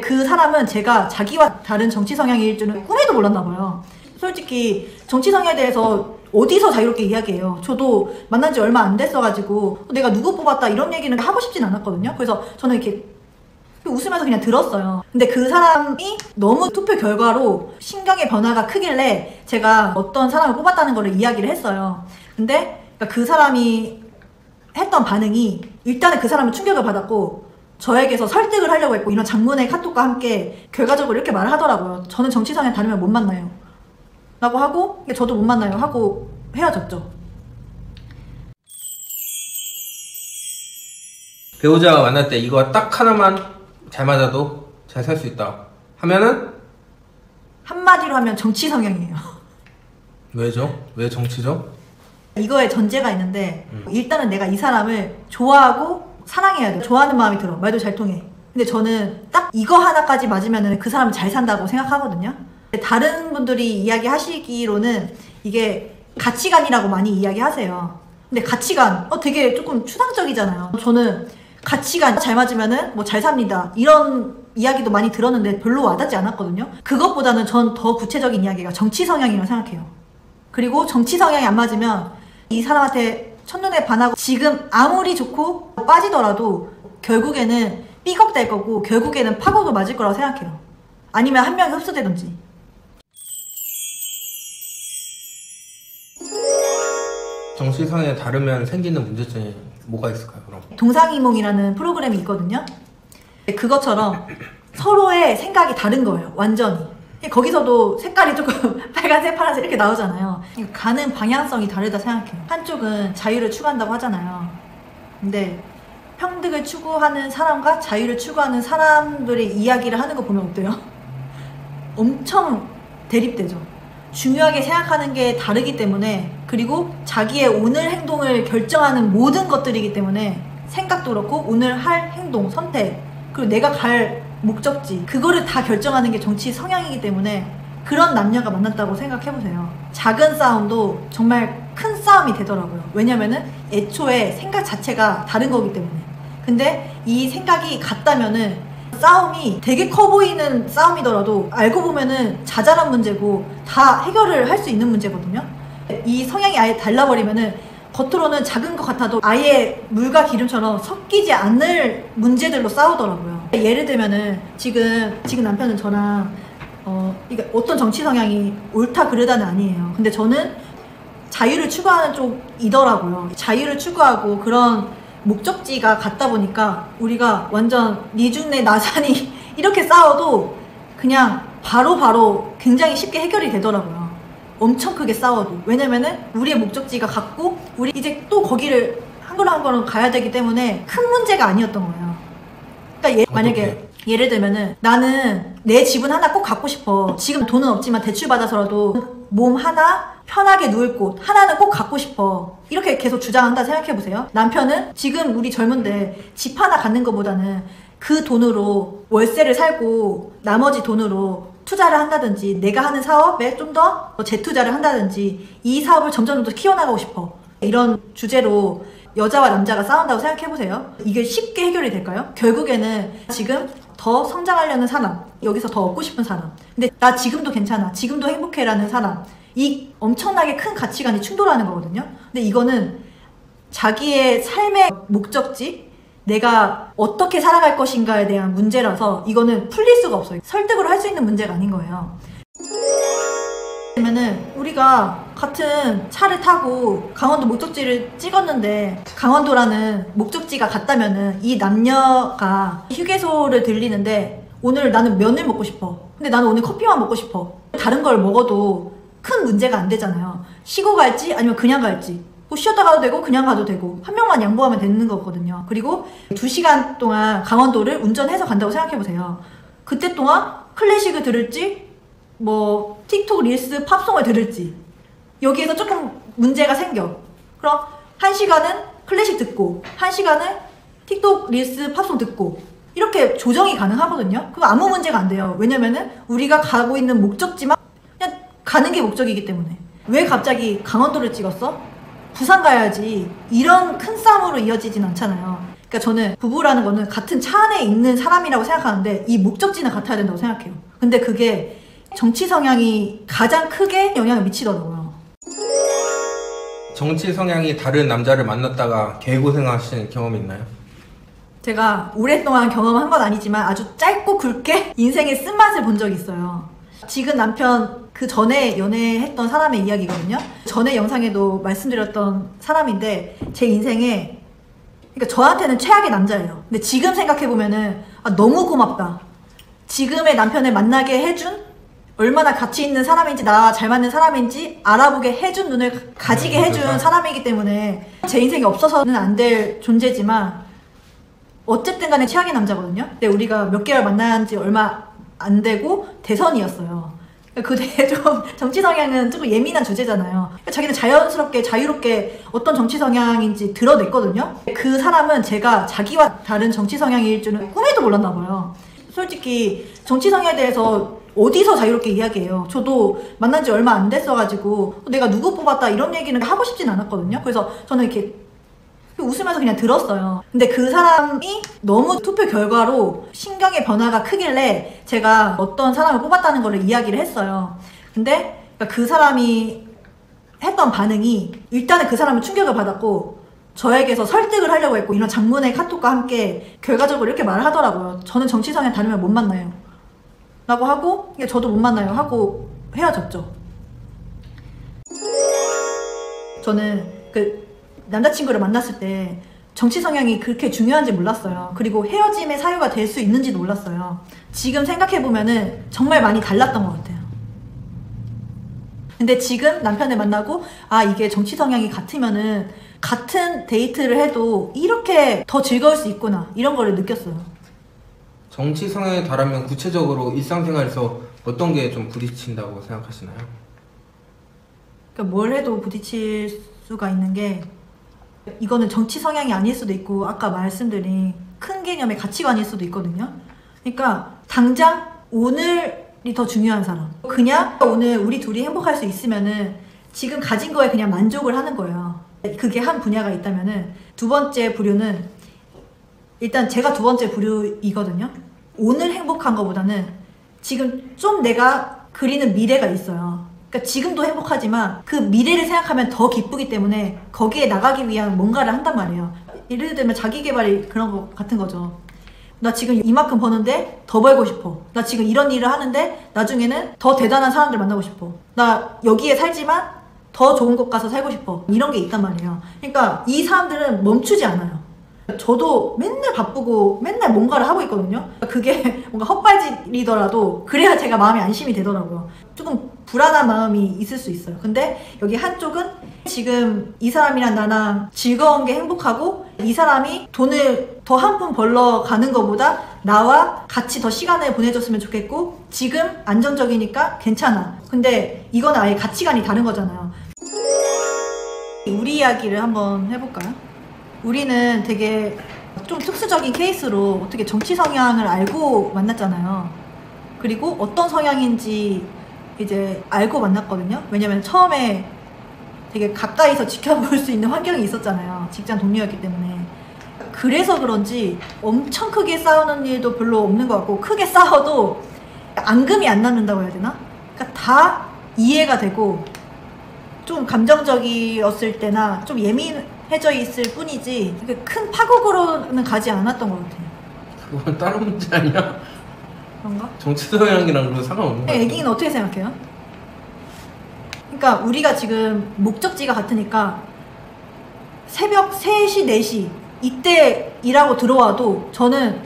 그 사람은 제가 자기와 다른 정치 성향일 줄은 꿈에도 몰랐나 봐요. 솔직히 정치 성향에 대해서 어디서 자유롭게 이야기해요. 저도 만난 지 얼마 안 됐어가지고 내가 누구 뽑았다 이런 얘기는 하고 싶진 않았거든요. 그래서 저는 이렇게 웃으면서 그냥 들었어요. 근데 그 사람이 너무 투표 결과로 신경의 변화가 크길래 제가 어떤 사람을 뽑았다는 걸 이야기를 했어요. 근데 그 사람이 했던 반응이 일단은 그 사람은 충격을 받았고 저에게서 설득을 하려고 했고 이런 장문의 카톡과 함께 결과적으로 이렇게 말을 하더라고요. 저는 정치 성향 다르면 못 만나요 라고 하고 저도 못 만나요 하고 헤어졌죠. 배우자가 만날 때 이거 딱 하나만 잘 맞아도 잘 살 수 있다 하면은? 한마디로 하면 정치 성향이에요. 왜죠? 왜 정치죠? 이거에 전제가 있는데 일단은 내가 이 사람을 좋아하고 사랑해야 돼. 좋아하는 마음이 들어. 말도 잘 통해. 근데 저는 딱 이거 하나까지 맞으면은 그 사람은 잘 산다고 생각하거든요. 다른 분들이 이야기하시기로는 이게 가치관이라고 많이 이야기하세요. 근데 가치관 되게 조금 추상적이잖아요. 저는 가치관 잘 맞으면은 뭐 잘 삽니다 이런 이야기도 많이 들었는데 별로 와닿지 않았거든요. 그것보다는 전 더 구체적인 이야기가 정치 성향이라고 생각해요. 그리고 정치 성향이 안 맞으면 이 사람한테 첫눈에 반하고 지금 아무리 좋고 빠지더라도 결국에는 삐걱될 거고 결국에는 파고도 맞을 거라고 생각해요. 아니면 한 명이 흡수되든지. 정치 성향이 다르면 생기는 문제점이 뭐가 있을까요, 그럼? 동상이몽이라는 프로그램이 있거든요. 그것처럼 서로의 생각이 다른 거예요, 완전히. 거기서도 색깔이 조금 빨간색, 파란색 이렇게 나오잖아요. 가는 방향성이 다르다 생각해요. 한쪽은 자유를 추구한다고 하잖아요. 근데 평등을 추구하는 사람과 자유를 추구하는 사람들의 이야기를 하는 거 보면 어때요? 엄청 대립되죠. 중요하게 생각하는 게 다르기 때문에, 그리고 자기의 오늘 행동을 결정하는 모든 것들이기 때문에 생각도 그렇고 오늘 할 행동, 선택, 그리고 내가 갈 목적지, 그거를 다 결정하는 게 정치 성향이기 때문에 그런 남녀가 만났다고 생각해보세요. 작은 싸움도 정말 큰 싸움이 되더라고요. 왜냐면은 애초에 생각 자체가 다른 거기 때문에. 근데 이 생각이 같다면은 싸움이 되게 커 보이는 싸움이더라도 알고 보면은 자잘한 문제고 다 해결을 할 수 있는 문제거든요. 이 성향이 아예 달라버리면은 겉으로는 작은 것 같아도 아예 물과 기름처럼 섞이지 않을 문제들로 싸우더라고요. 예를 들면은 지금 남편은 저랑 이게 어떤 정치 성향이 옳다 그르다는 아니에요. 근데 저는 자유를 추구하는 쪽이더라고요. 자유를 추구하고 그런 목적지가 같다 보니까 우리가 완전 니중내 나산이 이렇게 싸워도 그냥 바로 굉장히 쉽게 해결이 되더라고요. 엄청 크게 싸워도. 왜냐면은 우리의 목적지가 같고 우리 이제 또 거기를 한 걸음 가야 되기 때문에 큰 문제가 아니었던 거예요. 그러니까 만약에 예를 들면은 나는 내 집은 하나 꼭 갖고 싶어. 지금 돈은 없지만 대출 받아서라도 몸 하나, 편하게 누울 곳 하나는 꼭 갖고 싶어. 이렇게 계속 주장한다 생각해보세요. 남편은 지금 우리 젊은데 집 하나 갖는 것보다는 그 돈으로 월세를 살고 나머지 돈으로 투자를 한다든지 내가 하는 사업에 좀 더 재투자를 한다든지 이 사업을 점점 더 키워나가고 싶어. 이런 주제로 여자와 남자가 싸운다고 생각해보세요. 이게 쉽게 해결이 될까요? 결국에는 지금 더 성장하려는 사람, 여기서 더 얻고 싶은 사람, 근데 나 지금도 괜찮아, 지금도 행복해라는 사람, 이 엄청나게 큰 가치관이 충돌하는 거거든요. 근데 이거는 자기의 삶의 목적지, 내가 어떻게 살아갈 것인가에 대한 문제라서 이거는 풀릴 수가 없어요. 설득으로 할 수 있는 문제가 아닌 거예요. 그러면은 우리가 같은 차를 타고 강원도 목적지를 찍었는데 강원도라는 목적지가 같다면은 이 남녀가 휴게소를 들리는데 오늘 나는 면을 먹고 싶어. 근데 나는 오늘 커피만 먹고 싶어. 다른 걸 먹어도 큰 문제가 안 되잖아요. 쉬고 갈지 아니면 그냥 갈지. 뭐 쉬었다 가도 되고 그냥 가도 되고 한 명만 양보하면 되는 거거든요. 그리고 2시간 동안 강원도를 운전해서 간다고 생각해보세요. 그때 동안 클래식을 들을지 뭐 틱톡 릴스 팝송을 들을지 여기에서 조금 문제가 생겨. 그럼 1시간은 클래식 듣고 1시간은 틱톡 릴스 팝송 듣고 이렇게 조정이 가능하거든요. 그거 아무 문제가 안 돼요. 왜냐면은 우리가 가고 있는 목적지만 그냥 가는 게 목적이기 때문에. 왜 갑자기 강원도를 찍었어? 부산 가야지. 이런 큰 싸움으로 이어지진 않잖아요. 그러니까 저는 부부라는 거는 같은 차 안에 있는 사람이라고 생각하는데 이 목적지는 같아야 된다고 생각해요. 근데 그게 정치 성향이 가장 크게 영향을 미치더라고요. 정치 성향이 다른 남자를 만났다가 개고생하신 경험이 있나요? 제가 오랫동안 경험한 건 아니지만 아주 짧고 굵게 인생의 쓴맛을 본 적이 있어요. 지금 남편 그 전에 연애했던 사람의 이야기거든요. 전에 영상에도 말씀드렸던 사람인데 제 인생에, 그러니까 저한테는 최악의 남자예요. 근데 지금 생각해보면은 너무 고맙다. 지금의 남편을 만나게 해준, 얼마나 가치 있는 사람인지, 나와 잘 맞는 사람인지 알아보게 해준, 눈을 가지게 해준 사람이기 때문에 제 인생에 없어서는 안 될 존재지만 어쨌든 간에 최악의 남자거든요. 근데 우리가 몇 개월 만난 지 얼마 안 되고 대선이었어요. 그 되게 좀 정치 성향은 조금 예민한 주제잖아요. 자기는 자연스럽게 자유롭게 어떤 정치 성향인지 드러냈거든요. 그 사람은 제가 자기와 다른 정치 성향일 줄은 꿈에도 몰랐나 봐요. 솔직히 정치 성향에 대해서 어디서 자유롭게 이야기해요. 저도 만난 지 얼마 안 됐어가지고 내가 누구 뽑았다 이런 얘기는 하고 싶진 않았거든요. 그래서 저는 이렇게 웃으면서 그냥 들었어요. 근데 그 사람이 너무 투표 결과로 신경의 변화가 크길래 제가 어떤 사람을 뽑았다는 거를 이야기를 했어요. 근데 그 사람이 했던 반응이, 일단은 그 사람은 충격을 받았고 저에게서 설득을 하려고 했고, 이런 장문의 카톡과 함께 결과적으로 이렇게 말을 하더라고요. 저는 정치 성향 다르면 못 만나요 라고 하고, 저도 못 만나요 하고 헤어졌죠. 저는 그 남자친구를 만났을 때 정치 성향이 그렇게 중요한지 몰랐어요. 그리고 헤어짐의 사유가 될 수 있는지도 몰랐어요. 지금 생각해보면은 정말 많이 달랐던 것 같아요. 근데 지금 남편을 만나고 이게 정치 성향이 같으면은 같은 데이트를 해도 이렇게 더 즐거울 수 있구나, 이런 거를 느꼈어요. 정치 성향이 다르면 구체적으로 일상생활에서 어떤 게 좀 부딪힌다고 생각하시나요? 그러니까 뭘 해도 부딪힐 수가 있는 게, 이거는 정치 성향이 아닐 수도 있고 아까 말씀드린 큰 개념의 가치관일 수도 있거든요. 그러니까 당장 오늘이 더 중요한 사람, 그냥 오늘 우리 둘이 행복할 수 있으면은 지금 가진 거에 그냥 만족을 하는 거예요. 그게 한 분야가 있다면은, 두 번째 부류는, 일단 제가 두 번째 부류이거든요. 오늘 행복한 거보다는 지금 좀 내가 그리는 미래가 있어요. 그러니까 지금도 행복하지만 그 미래를 생각하면 더 기쁘기 때문에 거기에 나가기 위한 뭔가를 한단 말이에요. 예를 들면 자기 개발이 그런 거 같은 거죠. 나 지금 이만큼 버는데 더 벌고 싶어. 나 지금 이런 일을 하는데 나중에는 더 대단한 사람들 만나고 싶어. 나 여기에 살지만 더 좋은 곳 가서 살고 싶어. 이런 게 있단 말이에요. 그러니까 이 사람들은 멈추지 않아요. 저도 맨날 바쁘고 맨날 뭔가를 하고 있거든요. 그게 뭔가 헛발질이더라도 그래야 제가 마음이 안심이 되더라고요. 조금 불안한 마음이 있을 수 있어요. 근데 여기 한쪽은 지금 이 사람이랑 나랑 즐거운 게 행복하고, 이 사람이 돈을 더 한 푼 벌러 가는 것보다 나와 같이 더 시간을 보내줬으면 좋겠고, 지금 안정적이니까 괜찮아. 근데 이건 아예 가치관이 다른 거잖아요. 우리 이야기를 한번 해볼까요? 우리는 되게 좀 특수적인 케이스로 어떻게 정치 성향을 알고 만났잖아요. 그리고 어떤 성향인지 이제 알고 만났거든요. 왜냐면 처음에 되게 가까이서 지켜볼 수 있는 환경이 있었잖아요. 직장 동료였기 때문에. 그래서 그런지 엄청 크게 싸우는 일도 별로 없는 것 같고, 크게 싸워도 앙금이 안 남는다고 해야 되나? 그러니까 다 이해가 되고, 좀 감정적이었을 때나 좀 예민해져 있을 뿐이지 큰 파국으로는 가지 않았던 것 같아요. 그건 다른 문제 아니야? 그런가? 정치 성향이랑 그런 상관없는 거 같아. 애기는 어떻게 생각해요? 그러니까 우리가 지금 목적지가 같으니까 새벽 3시, 4시 이때 일하고 들어와도 저는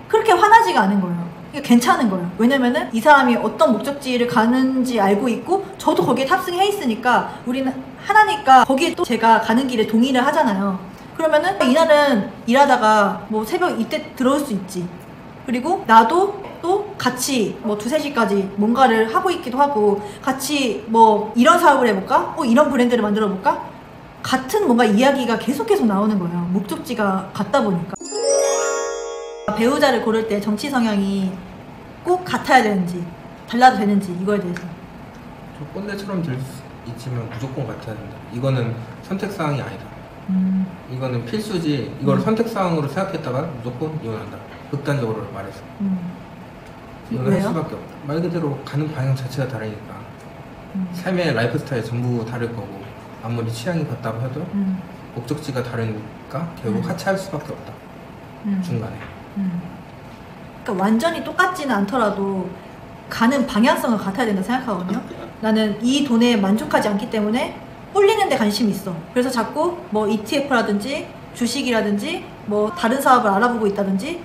그렇게 화나지가 않은 거예요. 괜찮은 거예요. 왜냐면은 이 사람이 어떤 목적지를 가는지 알고 있고 저도 거기에 탑승해 있으니까 우리는 하나니까, 거기에 또 제가 가는 길에 동의를 하잖아요. 그러면은 이날은 일하다가 뭐 새벽 이때 들어올 수 있지. 그리고 나도 또 같이 뭐 2, 3시까지 뭔가를 하고 있기도 하고, 같이 뭐 이런 사업을 해볼까? 이런 브랜드를 만들어 볼까? 같은 뭔가 이야기가 계속 나오는 거예요. 목적지가 같다 보니까. 배우자를 고를 때 정치 성향이 꼭 같아야 되는지 달라도 되는지, 이거에 대해서. 저 꼰대처럼 될 수 있지만 무조건 같아야 된다. 이거는 선택사항이 아니다. 이거는 필수지. 이걸 선택사항으로 생각했다가 무조건 이혼한다. 극단적으로 말해서. 이혼을 할 왜요? 수밖에 없다. 말 그대로 가는 방향 자체가 다르니까. 삶의 라이프 스타일 전부 다를 거고 아무리 취향이 같다고 해도 목적지가 다르니까 결국 하차할 수밖에 없다. 중간에. 그러니까 완전히 똑같지는 않더라도 가는 방향성은 같아야 된다 생각하거든요. 나는 이 돈에 만족하지 않기 때문에 홀리는 데 관심이 있어. 그래서 자꾸 뭐 ETF라든지 주식이라든지 뭐 다른 사업을 알아보고 있다든지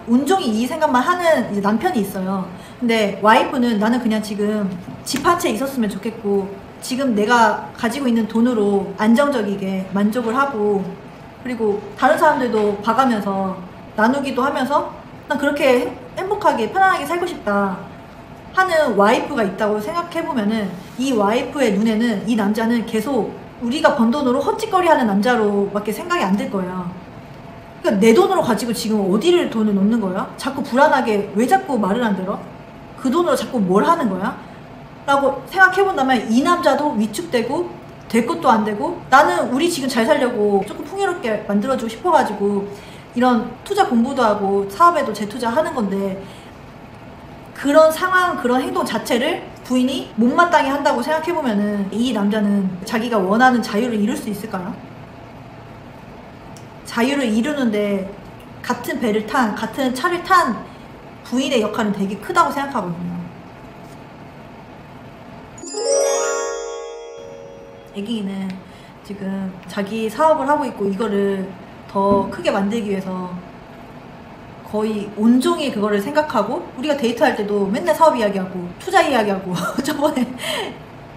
온종일 이 생각만 하는 이제 남편이 있어요. 근데 와이프는 나는 그냥 지금 집 한 채 있었으면 좋겠고 지금 내가 가지고 있는 돈으로 안정적이게 만족을 하고 그리고 다른 사람들도 봐가면서 나누기도 하면서 난 그렇게 행복하게 편안하게 살고 싶다 하는 와이프가 있다고 생각해보면은 이 와이프의 눈에는 이 남자는 계속 우리가 번 돈으로 헛짓거리하는 남자로밖에 생각이 안 들 거예요. 그러니까 내 돈으로 가지고 지금 어디를 돈을 놓는 거야? 자꾸 불안하게 왜 자꾸 말을 안 들어? 그 돈으로 자꾸 뭘 하는 거야? 라고 생각해본다면 이 남자도 위축되고 될 것도 안 되고 나는 우리 지금 잘 살려고 조금 풍요롭게 만들어주고 싶어가지고 이런 투자 공부도 하고 사업에도 재투자하는 건데 그런 상황 그런 행동 자체를 부인이 못마땅히 한다고 생각해보면은 이 남자는 자기가 원하는 자유를 이룰 수 있을까요? 자유를 이루는데 같은 배를 탄 같은 차를 탄 부인의 역할은 되게 크다고 생각하거든요. 애기는 지금 자기 사업을 하고 있고 이거를 더 크게 만들기 위해서 거의 온종일 그거를 생각하고 우리가 데이트할 때도 맨날 사업 이야기하고 투자 이야기하고 저번에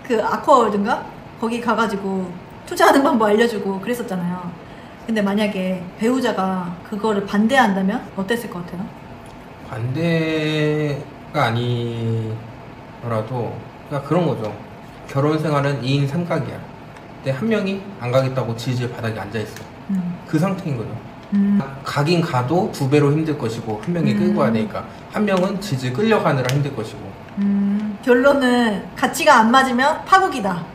그 아쿠아월드인가? 거기 가가지고 투자하는 방법 알려주고 그랬었잖아요. 근데 만약에 배우자가 그거를 반대한다면 어땠을 것 같아요? 반대가 아니더라도 그러니까 그런 거죠. 결혼 생활은 2인 삼각이야. 근데 한 명이 안 가겠다고 질질 바닥에 앉아있어. 그 상태인 거죠. 가긴 가도 2배로 힘들 것이고 한 명이 끌고 와야 되니까 한 명은 질질 끌려가느라 힘들 것이고. 결론은 가치가 안 맞으면 파국이다.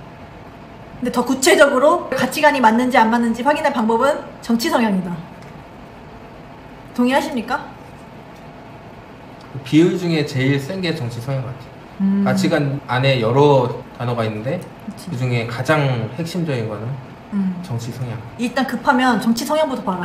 근데 더 구체적으로 가치관이 맞는지 안 맞는지 확인할 방법은 정치 성향이다. 동의하십니까? 비율 중에 제일 센 게 정치 성향 같아요. 가치관 안에 여러 단어가 있는데 그치. 그 중에 가장 핵심적인 거는 정치 성향. 일단 급하면 정치 성향부터 봐라.